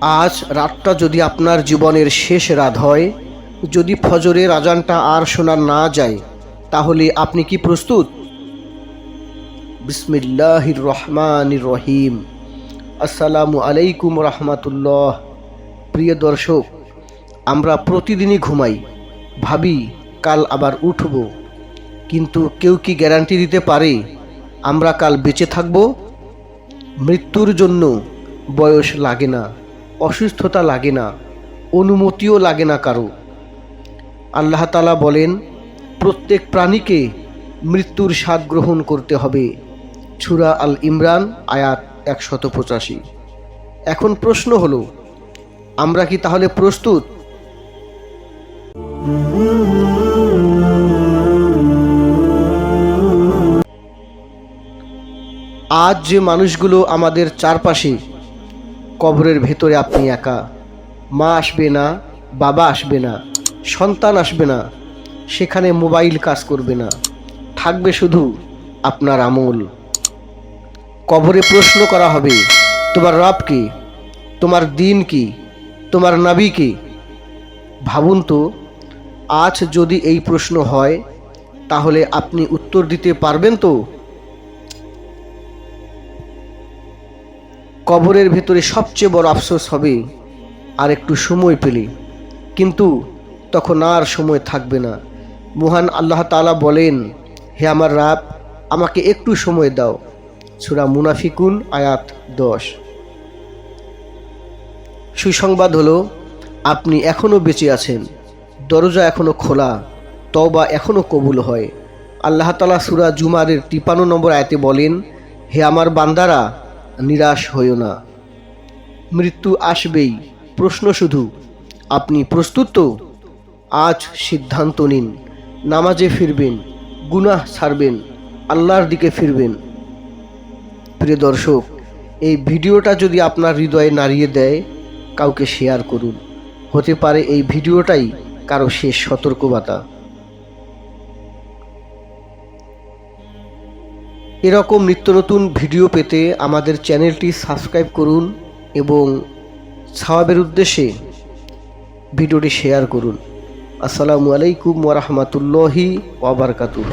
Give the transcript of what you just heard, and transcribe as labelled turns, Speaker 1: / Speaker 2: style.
Speaker 1: আজ রাতটা যদি আপনার জীবনের শেষ রাত হয়, যদি ফজরের আজানটা আর শোনা না যায়, তাহলে আপনি কি প্রস্তুত? বিসমিল্লাহির রহমানির রহিম। আসসালামু আলাইকুম রহমাতুল্লাহ। প্রিয় দর্শক, আমরা প্রতিদিনই ঘুমাই, ভাবি কাল আবার উঠব, কিন্তু কেউ কি গ্যারান্টি দিতে পারে আমরা কাল বেঁচে থাকব? মৃত্যুর জন্য বয়স লাগে না, অসুস্থতা লাগে না, অনুমতিও লাগে না কারো। আল্লাহ তাআলা বলেন, প্রত্যেক প্রাণীকে মৃত্যুর স্বাদ গ্রহণ করতে হবে। সূরা আল ইমরান আয়াত 185। এখন প্রশ্ন হলো, আমরা কি তাহলে প্রস্তুত? আজ যে মানুষগুলো আমাদের চারপাশে, কবরের ভেতরে আপনি একা। মা আসবে না, বাবা আসবে না, সন্তান আসবে না, সেখানে মোবাইল কাজ করবে না, থাকবে শুধু আপনার আমল। কবরে প্রশ্ন করা হবে, তোমার রব কে, তোমার দিন কি, তোমার নবী কে? ভাবুন তো, আজ যদি এই প্রশ্ন হয়, তাহলে আপনি উত্তর দিতে পারবেন তো? কবরের ভেতরে সবচেয়ে বড় আফসোস হবে আর একটু সময় পেলে, কিন্তু তখন আর সময় থাকবে না। মহান আল্লাহ তাআলা বলেন, হে আমার রব, আমাকে একটু সময় দাও। সূরা মুনাফিকুন আয়াত 10। সুসংবাদ হলো, আপনি এখনও বেঁচে আছেন, দরজা এখনও খোলা, তওবা এখনও কবুল হয়। আল্লাহ তাআলা সূরা জুমারের 53 নম্বর আয়াতে বলেন, হে আমার বান্দারা, নিরাশ হইও না, মৃত্যু আসবেই। প্রশ্ন শুধু, আপনি প্রস্তুত তো? আজ সিদ্ধান্ত নিন, নামাজে ফিরবেন, গুনাহ ছাড়বেন, আল্লাহর দিকে ফিরবেন। প্রিয় দর্শক, এই ভিডিওটা যদি আপনার হৃদয়ে নাড়িয়ে দেয়, কাউকে শেয়ার করুন। হতে পারে এই ভিডিওটাই কারো শেষ সতর্কবার্তা। এরকম নিত্য নতুন ভিডিও পেতে আমাদের চ্যানেলটি সাবস্ক্রাইব করুন এবং সওয়াবের উদ্দেশ্যে ভিডিওটি শেয়ার করুন। আসসালামু আলাইকুম ওয়া রাহমাতুল্লাহি ওয়া বারাকাতুহু।